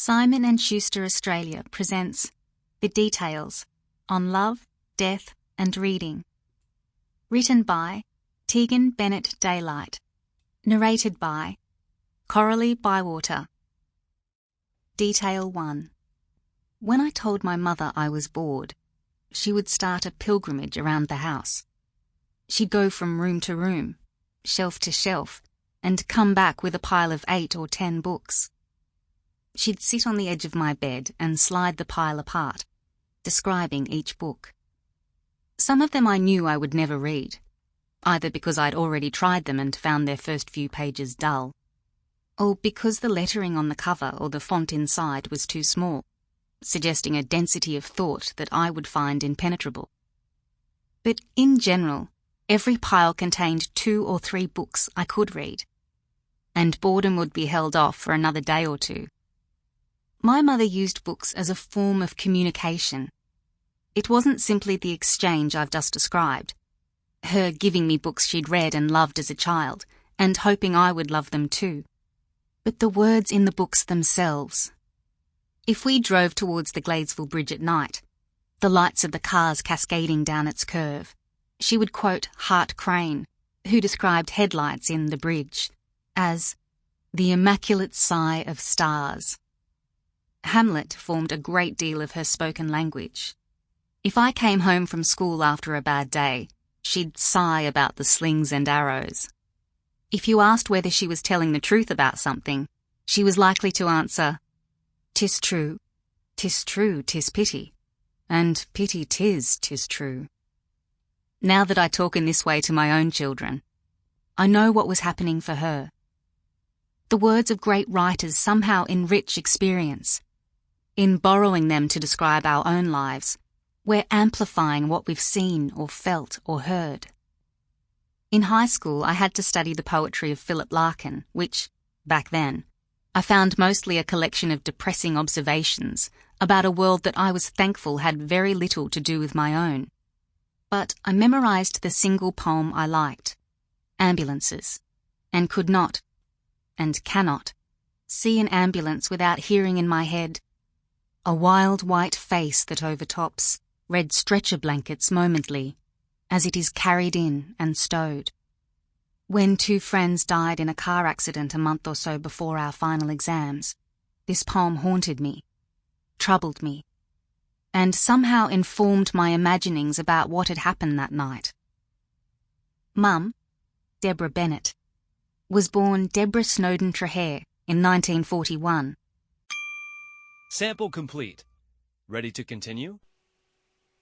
Simon & Schuster Australia presents The Details on Love, Death and Reading. Written by Tegan Bennett Daylight. Narrated by Coralie Bywater. Detail 1. When I told my mother I was bored, she would start a pilgrimage around the house. She'd go from room to room, shelf to shelf, and come back with a pile of 8 or 10 books. She'd sit on the edge of my bed and slide the pile apart, describing each book. Some of them I knew I would never read, either because I'd already tried them and found their first few pages dull, or because the lettering on the cover or the font inside was too small, suggesting a density of thought that I would find impenetrable. But in general, every pile contained 2 or 3 books I could read, and boredom would be held off for another day or two. My mother used books as a form of communication. It wasn't simply the exchange I've just described, her giving me books she'd read and loved as a child, and hoping I would love them too, but the words in the books themselves. If we drove towards the Gladesville Bridge at night, the lights of the cars cascading down its curve, she would quote Hart Crane, who described headlights in The Bridge as the immaculate sigh of stars. Hamlet formed a great deal of her spoken language. If I came home from school after a bad day, she'd sigh about the slings and arrows. If you asked whether she was telling the truth about something, she was likely to answer, "'Tis true, 'tis true, 'tis pity, and pity 'tis true." Now that I talk in this way to my own children, I know what was happening for her. The words of great writers somehow enrich experience. In borrowing them to describe our own lives, we're amplifying what we've seen or felt or heard. In high school, I had to study the poetry of Philip Larkin, which, back then, I found mostly a collection of depressing observations about a world that I was thankful had very little to do with my own. But I memorized the single poem I liked, Ambulances, and could not, and cannot, see an ambulance without hearing in my head, a wild white face that overtops red stretcher blankets momently, as it is carried in and stowed. When 2 friends died in a car accident a month or so before our final exams, this poem haunted me, troubled me, and somehow informed my imaginings about what had happened that night. Mum, Deborah Bennett, was born Deborah Snowden Trahair in 1941. Sample complete. Ready to continue?